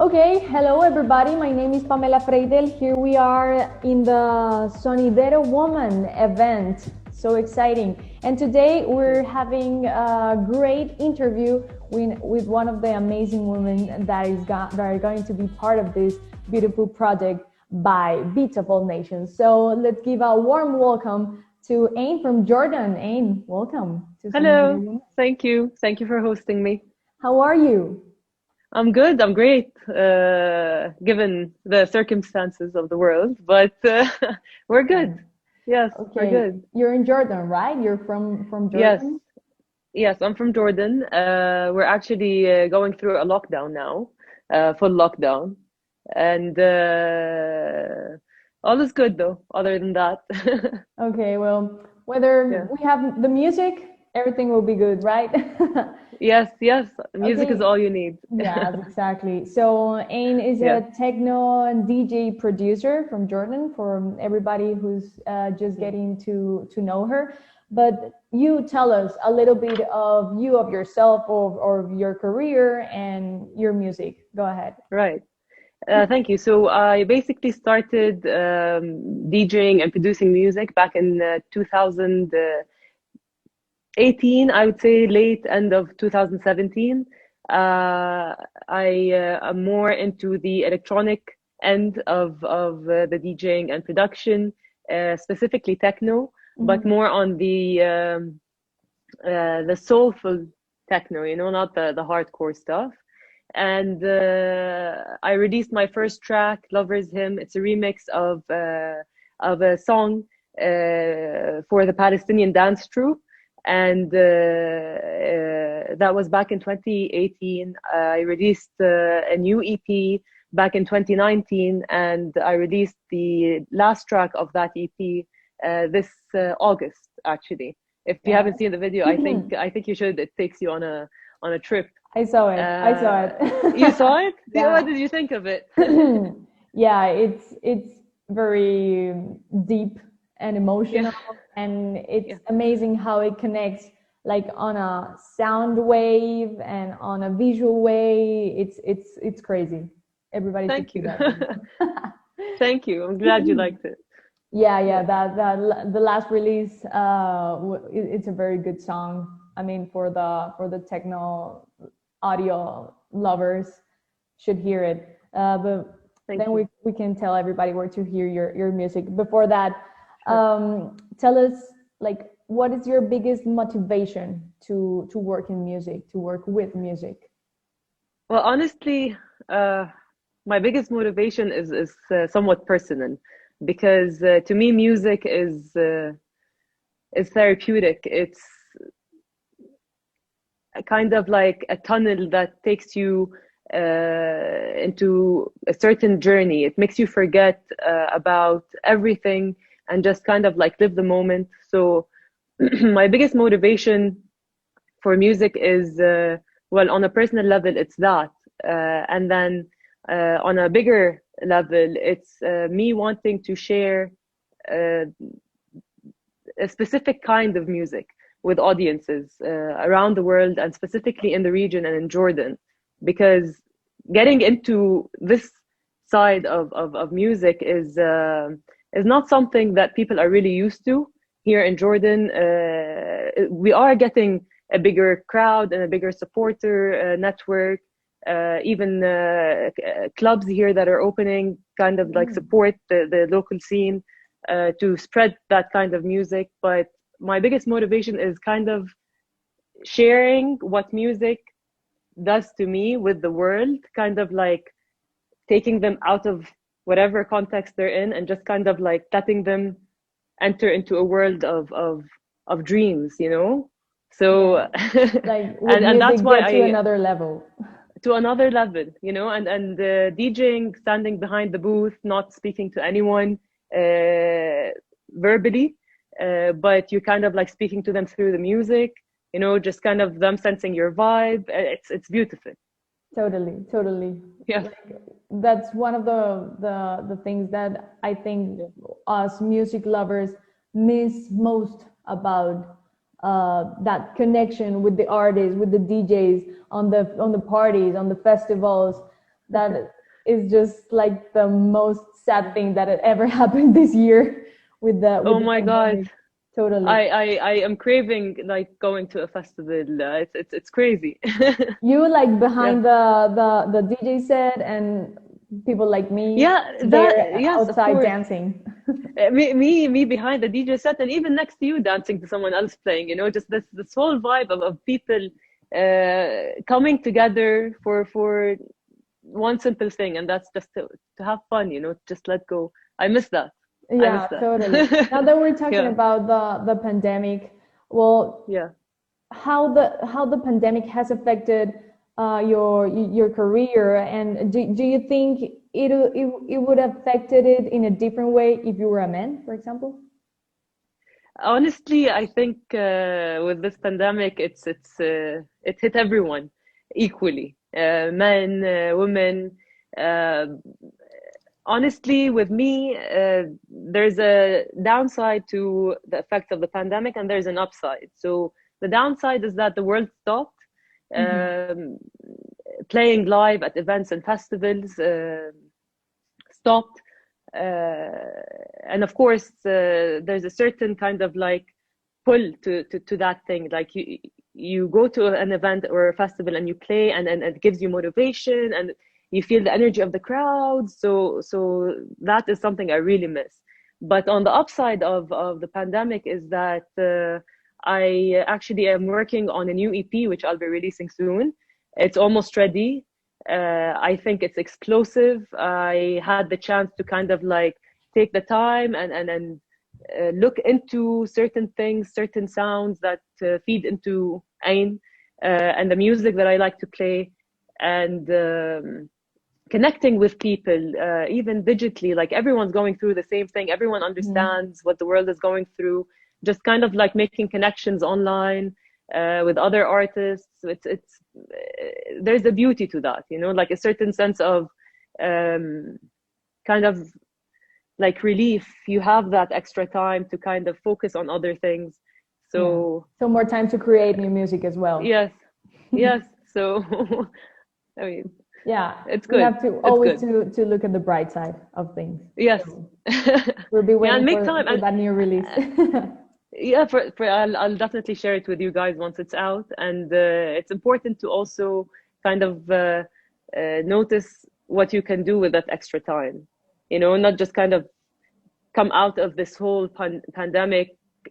Okay, hello everybody. My name is Pamela Freydell. Here we are in the Sonidero Woman event. So exciting. And today we're having a great interview with one of the amazing women that are going to be part of this beautiful project by Beatz of all nations. So let's give a warm welcome to AYN from Jordan. AYN, welcome to Sonidero Hello, Woman. thank you. Thank you for hosting me. How are you? I'm good, I'm great, given the circumstances of the world, but we're good. Yes, we're Okay, good. you're in Jordan, right? You're from Yes, Jordan? yes, I'm from Jordan. We're actually going through a lockdown now, full lockdown, and all is good though, other than that. Okay, well, whether Yeah. we have the music, everything will be good, right? Yes, yes, music is Okay, all you need. yes, exactly. So AYN is Yes. a techno and DJ producer from Jordan for everybody who's just getting to know her. But you tell us a little bit of you, of yourself, or your career and your music. Go ahead. Right. Thank you. So I basically started DJing and producing music back in 2018, I would say late end of 2017. I am more into the electronic end of the DJing and production, specifically techno, but Mhm. more on the soulful techno, not the hardcore stuff. And I released my first track, "Lover's Hymn." It's a remix of a song for the Palestinian dance troupe, and that was back in 2018. I released a new EP back in 2019, and I released the last track of that EP this August, actually. If you Yeah. haven't seen the video, I think you should. It takes you on a trip. I saw it. I saw Uh, you it. saw it? What Yeah. did you think of it? Yeah, it's very deep and Yeah, emotional, and it's yeah. amazing how it connects like on a sound wave and on a visual way. It's crazy. Everybody should Thank see you. that video. Thank you. I'm glad you liked it. Yeah, yeah, Yeah, that the last release, it's a very good song. I mean, for the techno audio lovers should hear it. But thank then you. we can tell everybody where to hear your music. Before that, Sure. tell us like what is your biggest motivation to work in music, to work with music? Well, honestly, uh, my biggest motivation is somewhat personal because to me, music is therapeutic. It's kind of like a tunnel that takes you into a certain journey. It makes you forget about everything and just kind of like live the moment. So my biggest motivation for music is, well, on a personal level, it's that. And then on a bigger level, it's me wanting to share uh, a specific kind of music with audiences around the world and specifically in the region and in Jordan, because getting into this side of music is not something that people are really used to here in Jordan. We are getting a bigger crowd and a bigger supporter network. Even clubs here that are opening kind of like Mm. support the local scene to spread that kind of music. But my biggest motivation is kind of sharing what music does to me with the world, kind of like taking them out of whatever context they're in and just kind of like letting them enter into a world of dreams, Yeah, So like with and that's music why get to I another level. to another level, and DJing, standing behind the booth, not speaking to anyone verbally, but you're kind of like speaking to them through the music, just kind of them sensing your vibe. It's beautiful. Totally, totally. Yeah, Like that's one of the things that I think yeah. us music lovers miss most about that connection with the artists, with the DJs on the parties, on the festivals. that is just like the most sad thing that had ever happened this year with the Oh my God. pandemic. Totally. I am craving like going to a festival. It's crazy. You like Yeah. behind the DJ set and people like me Yeah, there yes, of outside course. dancing. Me behind the DJ set, and even next to you dancing to someone else playing, just this whole vibe of people coming together for one simple thing, and that's just to have fun, just let go. I miss that. I miss Yeah, totally. that. Now that we're talking Yeah, about the pandemic, well, yeah. how the pandemic has affected your career, and do you think it would have affected it in a different way if you were a man, for example? Honestly, I think with this pandemic, it hit everyone equally, men, women. Uh, Honestly, with me, there's a downside to the effect of the pandemic, and there's an upside. So the downside is that the world stopped. Hmm. Um, Playing live at events and festivals stopped. And of course, there's a certain kind of like pull to that thing. Like you go to an event or a festival and you play, and it gives you motivation, and you feel the energy of the crowd. So that is something I really miss. But on the upside of the pandemic is that I actually am working on a new EP, which I'll be releasing soon. It's almost ready. I think it's explosive. I had the chance to kind of like take the time and look into certain things, certain sounds that feed into AYN and the music that I like to play, and connecting with people, even digitally. Like everyone's going through the same thing. Everyone understands what the world is going through. Just kind of like making connections online with other artists. It's there's a beauty to that, like a certain sense of kind of like relief. You have that extra time to kind of focus on other things. Yeah. So So more time to create new music as well. yes, yes. So I mean, Yeah, it's we good. have to It's always good. to look at the bright side of things. Yes. So we'll be Yeah, and waiting make time. for And that new release. yeah, I'll definitely share it with you guys once it's out. And it's important to also kind of notice what you can do with that extra time. Not just kind of come out of this whole pandemic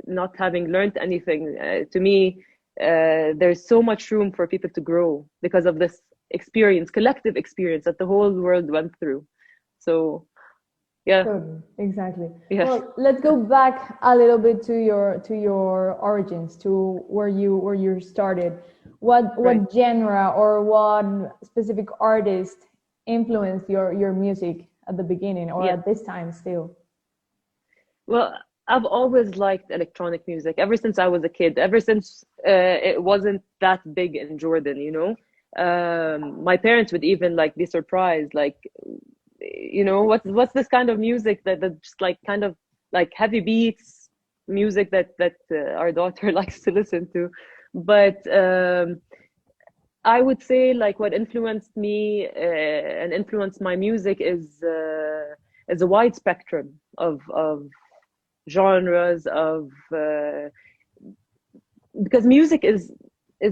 not having learned anything. To me, there's so much room for people to grow because of this experience, collective experience that the whole world went through. So yeah, Totally, exactly. yes, Well, let's go back a little bit to your origins, to where you started. What right. what genre or what specific artist influenced your music at the beginning or Yeah. at this time still? Well, I've always liked electronic music ever since I was a kid, ever since it wasn't that big in Jordan. My parents would even like be surprised, like, what's this kind of music that just like kind of like heavy beats music that our daughter likes to listen to. But I would say like what influenced me and influenced my music is a wide spectrum of genres of because music is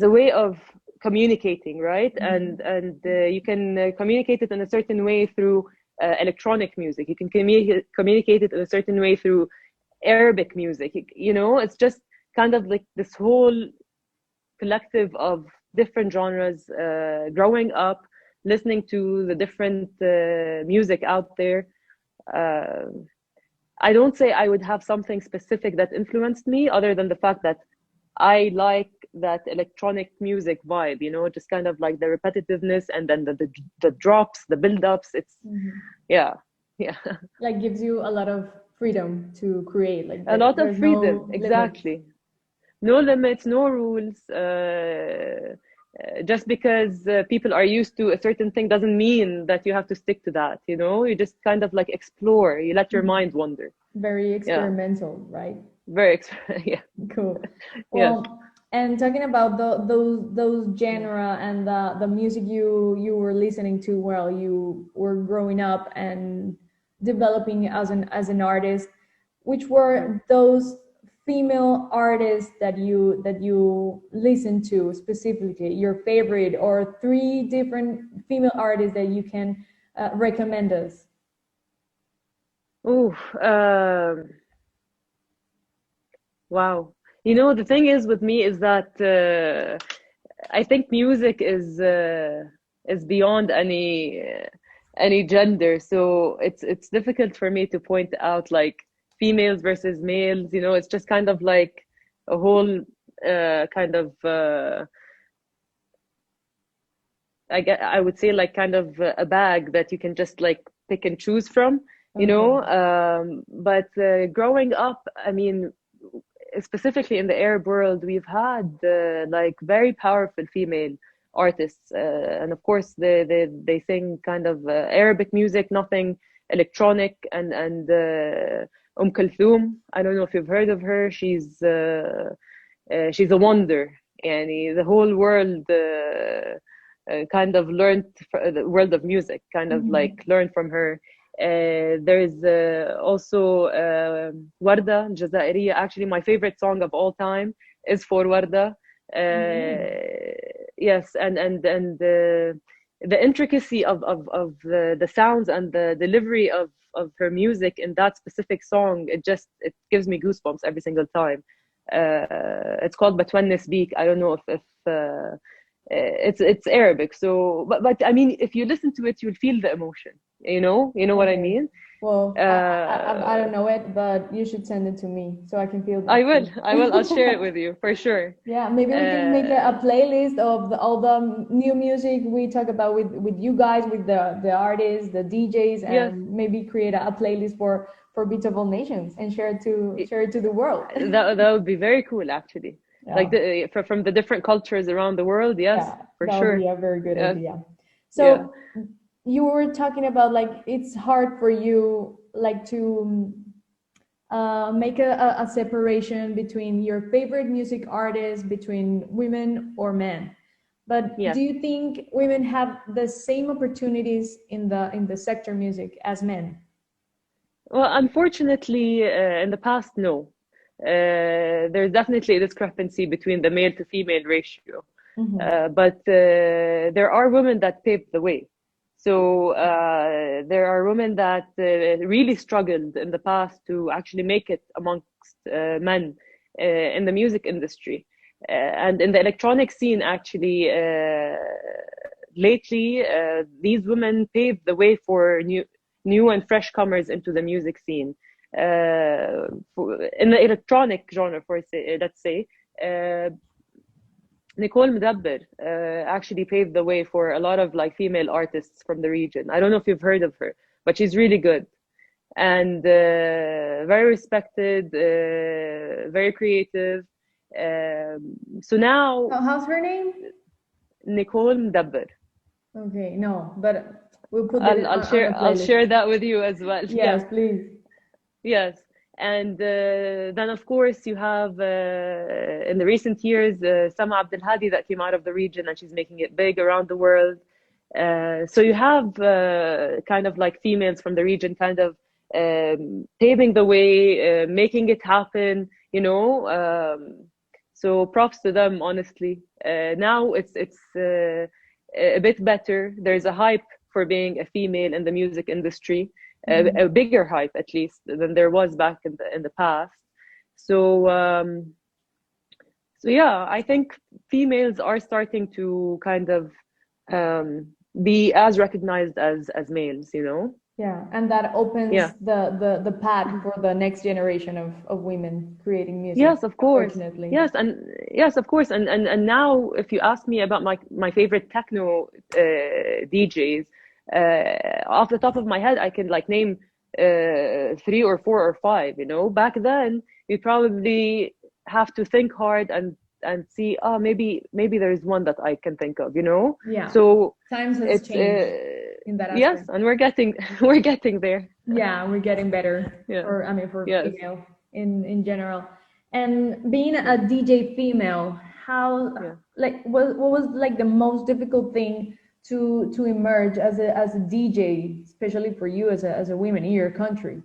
a way of communicating, right? And you can communicate it in a certain way through electronic music. You can communicate it in a certain way through Arabic music. It's just kind of like this whole collective of different genres. Growing up, listening to the different music out there. Uh, I don't say I would have something specific that influenced me, other than the fact that I like that electronic music vibe, just kind of like the repetitiveness, and then the drops, the build-ups. It's Mhm. yeah, yeah. Like gives you a lot of freedom to create. Like A lot of there's freedom, no limits. exactly. No limits, no rules. Just because people are used to a certain thing doesn't mean that you have to stick to that. You just kind of like explore. You let your Mhm. mind wander. Very Yeah, experimental, right? very. Yeah, Cool. yes. Well, And talking about those genre and the music you were listening to while you were growing up and developing as an artist, which were those female artists that you listen to specifically, your favorite, or three different female artists that you can recommend us? Oh, wow. You know, the thing is with me is that I think music is beyond any gender, so it's difficult for me to point out like females versus males. You know, it's just kind of like a whole kind of I would say like kind of a bag that you can just like pick and choose from, you know. Okay. But growing up, I mean, specifically in the Arab world, we've had like very powerful female artists, and of course they sing kind of Arabic music, nothing electronic, and Kulthum. I don't know if you've heard of her. She's a wonder, and the whole world kind of learned the world of music, kind of Mhm. like learned from her. There's also Warda Jazairiya. Actually, my favorite song of all time is for Warda. Mhm. Yes, and the intricacy of the sounds and the delivery of her music in that specific song, it gives me goosebumps every single time. It's called Batwan Speak. I don't know if it's Arabic. So, but I mean, if you listen to it, you'll feel the emotion. You know what I Okay. mean. Well, I Uh, don't know it, but you should send it to me so I can feel I will, the I will. I'll share it with you for sure. Yeah, maybe we can make a Uh, playlist of all the new music we talk about with you guys, with the artists, the DJs, yes, and maybe create a playlist for Beats of All Nations and it- share it to the world. that would be very cool, actually. Like Yeah, from the different cultures around the world. Yes, yeah, for that would be sure. a very good Yes, idea. yeah. So you were talking about like it's hard for you like to make a separation between your favorite music artists, between women or men. But do Yes. you think women have the same opportunities in the sector music as men? Well, unfortunately, in the past, no. There's definitely a discrepancy between the male to female ratio. Hmm. But there are women that paved the way. So there are women that really struggled in the past to actually make it amongst men in the music industry. And in the electronic scene, actually, lately, these women paved the way for new and fresh comers into the music scene. In the electronic genre, let's say, uh, Nicole Mdabber actually paved the way for a lot of like female artists from the region. I don't know if you've heard of her, but she's really good and very respected, very creative. So now How's her name? Nicole Mdabber. Okay, no, but we'll put it I'll I'll on the share I'll share playlist. that with you as well. Yes, Yes, please. yes. And then, of course, you have in the recent years Sama Abdel Hadi that came out of the region and she's making it big around the world. So you have kind of like females from the region kind of paving the way, making it happen, you know. So props to them, honestly. Now it's a bit better. There's a hype for being a female in the music industry, a Mhm. bigger hype at least than there was back in the past. So so yeah, I think females are starting to kind of be as recognized as males, you know? Yeah, and that opens Yeah. the path for the next generation of women creating music, Yes, of course. unfortunately. Yes, and yes, of course. And now, if you ask me about my favorite techno DJs, off the top of my head, I can like name three or four or five. You know, back then you probably have to think hard and see, oh, maybe there's one that I can think of. You know, Yeah, so times has it's changed in that yes, aspect. and we're getting we're getting there. Yeah, we're getting better Yeah. for, I mean, for Yes. female in general. And being a DJ female, how Yeah. like what was like the most difficult thing to emerge as a DJ, especially for you as a woman in your country?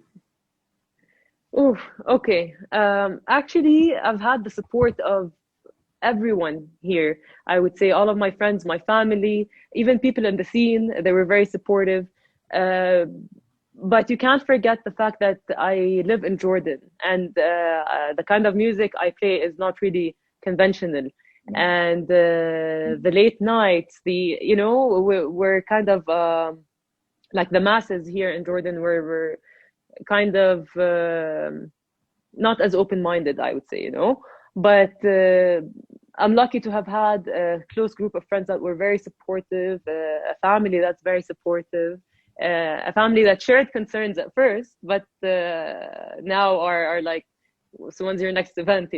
Oof, okay. Actually, I've had the support of everyone here. I would say all of my friends, my family, even people in the scene, they were very supportive. Uh, but you can't forget the fact that I live in Jordan, and the kind of music I play is not really conventional. Yeah. And the late nights, we're kind of like the masses here in Jordan, were kind of not as open-minded, I would say, But I'm lucky to have had a close group of friends that were very supportive, a family that's very supportive, a family that shared concerns at first, but now are like, so when's your next event,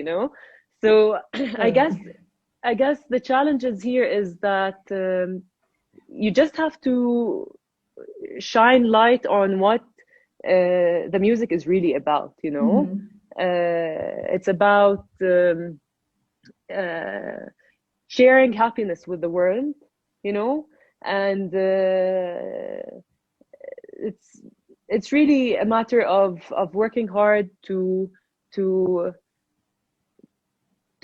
So I guess the challenges here is that you just have to shine light on what the music is really about. Hmm. It's about uh, sharing happiness with the world, you know, and it's it's really a matter of working hard to to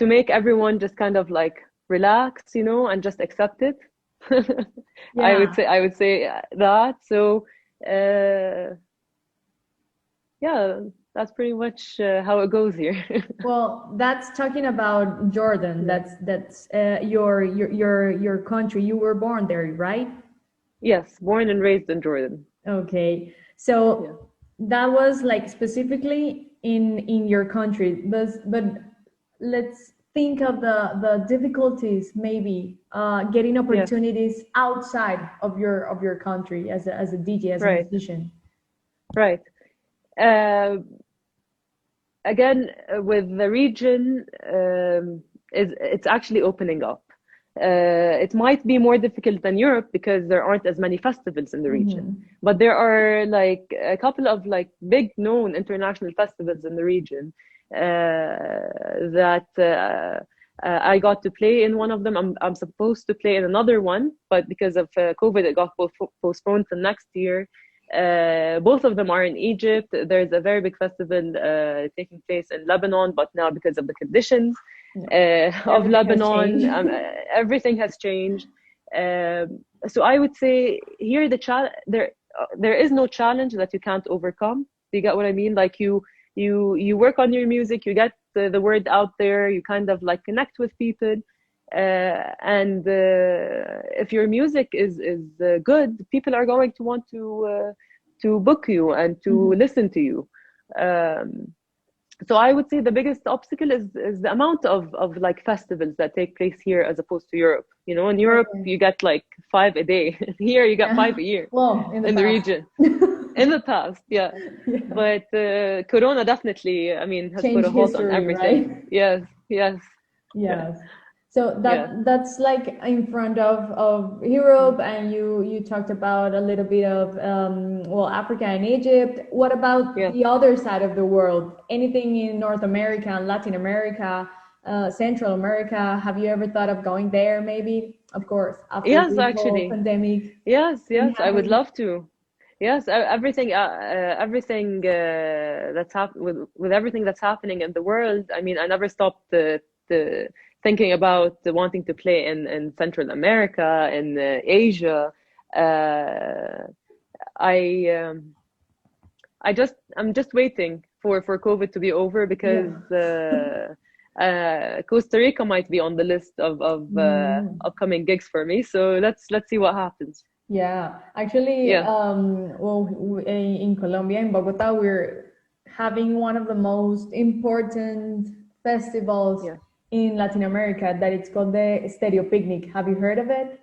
make everyone just kind of like relax, and just accept it. I would Yeah. say I would say that. So uh, yeah, that's pretty much how it goes here. Well, that's talking about Jordan. Yeah. That's your country. You were born there, right? Yes, born and raised in Jordan. Okay. Yeah. So that was like specifically in your country, but let's think of the difficulties maybe getting Yeah. opportunities outside of your country as a DJ, as a Right. musician. Right. Uh, Again, with the region, it's actually opening up. It might be more difficult than Europe because there aren't as many festivals in the region, Hmm. but there are like a couple of like big known international festivals in the region that I got to play in one of them. I'm supposed to play in another one, but because of COVID, it got postponed to next year. Both of them are in Egypt. There's a very big festival taking place in Lebanon, but now because of the conditions Yeah. of Everything has Lebanon, changed. everything has changed. So I would say here there is no challenge that you can't overcome. Do you get what I mean? Like you work on your music, you get the word out there, you kind of like connect with people. And if your music is good, people are going to want to book you and to Mhm. listen to you. Um, so I would say the biggest obstacle is the amount of like festivals that take place here as opposed to Europe. In Europe Okay. you get like 5 a day. Here you get Yeah. 5 a year Well, in the in the past. region. In the past, yeah. Yeah. But Corona definitely, I mean, has put Change a halt on history, everything. right? Yes, yes, yeah, Yes. So yeah, that's like in front of Europe, and you talked about a little bit of well, Africa and Egypt. What about yeah. the other side of the world? Anything in North America, Latin America, Central America? Have you ever thought of going there? Maybe, of course, after Yes, this whole actually. pandemic Yes, thing yes, I would happened. love to. Yes, everything that's with everything that's happening in the world. I mean, I never stopped the thinking about wanting to play in Central America, in Asia. Uh, I I'm just waiting for COVID to be over because Yeah. Costa Rica might be on the list of Mm. upcoming gigs for me. So let's see what happens. Yeah, actually, Yeah, well, in Colombia, in Bogota, we're having one of the most important festivals yeah. in Latin America that it's called the Stereo Picnic. Have you heard of it?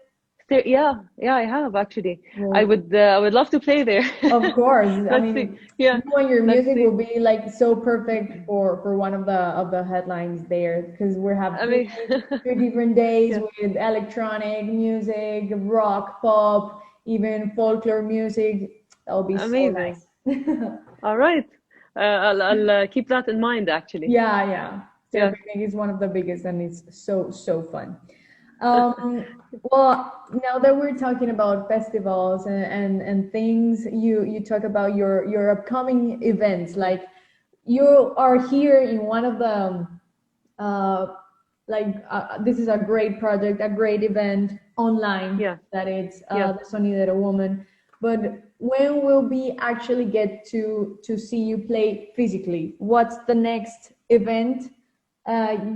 Yeah, yeah, I have actually. Well, I would love to play there. of course. I Let's see. mean, Yeah, you and your let's music will see. be like so perfect for one of the headlines there because we have I mean, three different days yeah, with electronic music, rock, pop, even folklore music. That'll be so amazing. nice. All right. I'll keep that in mind, actually. Yeah. Yeah. Surfing is one of the biggest, and it's so fun. Well, now that we're talking about festivals and things, you talk about your upcoming events. Like you are here in one of the uh, this is a great project, a great event online. Yeah. That it's Yeah. the Sonidero Woman. But when will we actually get to see you play physically? What's the next event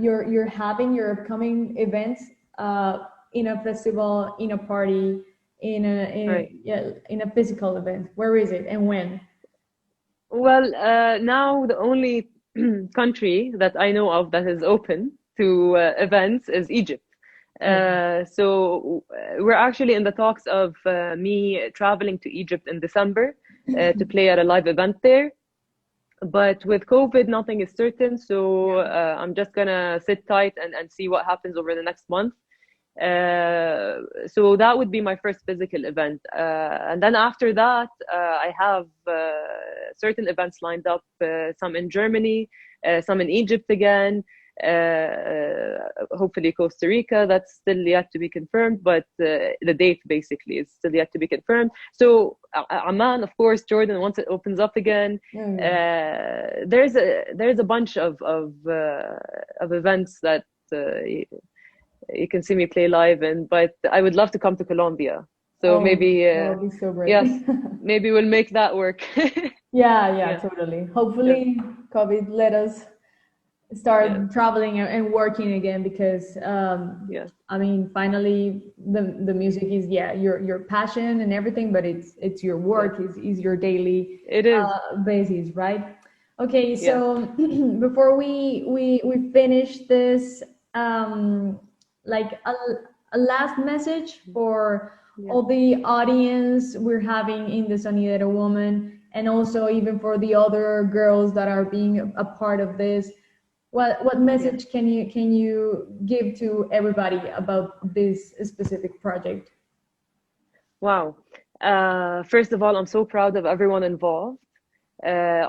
you're having, your upcoming events in a festival, in a party, Right. in a physical event? Where is it and when? Well, now the only country that I know of that is open to events is Egypt. Okay. We're actually in the talks of me traveling to Egypt in December to play at a live event there. But with COVID, nothing is certain. So I'm just gonna sit tight and see what happens over the next month. So that would be my first physical event. And then after that, I have certain events lined up, some in Germany, some in Egypt again, hopefully Costa Rica. That's still yet to be confirmed, but the date basically is still yet to be confirmed. So Amman, of course, Jordan, once it opens up again, there's a bunch of events that you can see me play live in, but I would love to come to Colombia. So maybe, that would be so great. yes, maybe we'll make that work. Yeah, totally. Hopefully, COVID let us start traveling and working again, because I mean, finally the music is your passion and everything, but it's your work, is your daily basis, right? Okay, so before we finish this, like a last message for all the audience we're having in the Sonidero Woman, and also even for the other girls that are being a part of this. What message can you give to everybody about this specific project? Wow. First of all, I'm so proud of everyone involved. And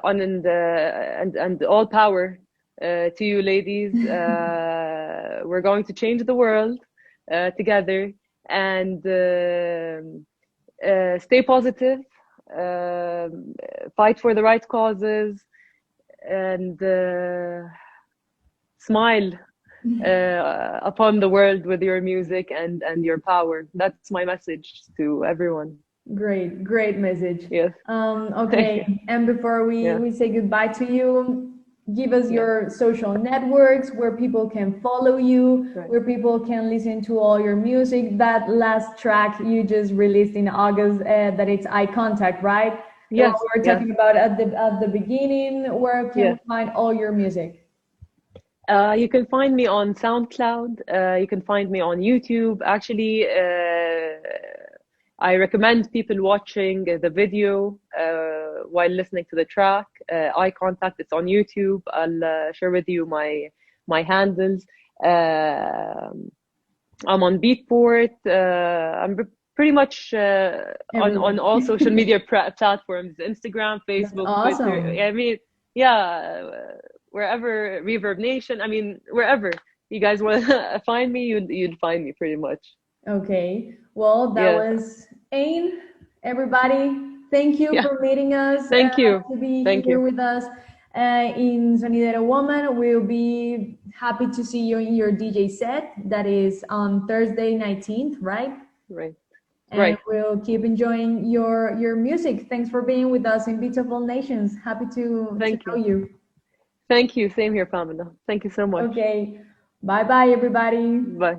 all power to you ladies. We're going to change the world together, and stay positive, fight for the right causes, and smile upon the world with your music and your power. That's my message to everyone. Great message. Yes. Okay, and before we say goodbye to you, give us your social networks, where people can follow you, where people can listen to all your music. That last track you just released in August, that it's Eye Contact, right? Yes. We're talking about at the beginning. Where can we find all your music? You can find me on SoundCloud. You can find me on YouTube. Actually, I recommend people watching the video while listening to the track. Eye Contact, it's on YouTube. I'll share with you my handles. I'm on Beatport. I'm pretty much on all social media platforms: Instagram, Facebook, Twitter. I mean, wherever, Reverb Nation. I mean, wherever you guys want to find me, you'd find me pretty much. Okay. Well, that was AYN. Everybody, thank you for meeting us. Thank you. To be here with us in Sonidero Woman. We'll be happy to see you in your DJ set. That is on Thursday 19th, right? Right. And we'll keep enjoying your music. Thanks for being with us in Beatz of All Nations. Happy to know you. Thank you. Same here, Pamela. Thank you so much. Okay. Bye-bye, everybody. Bye.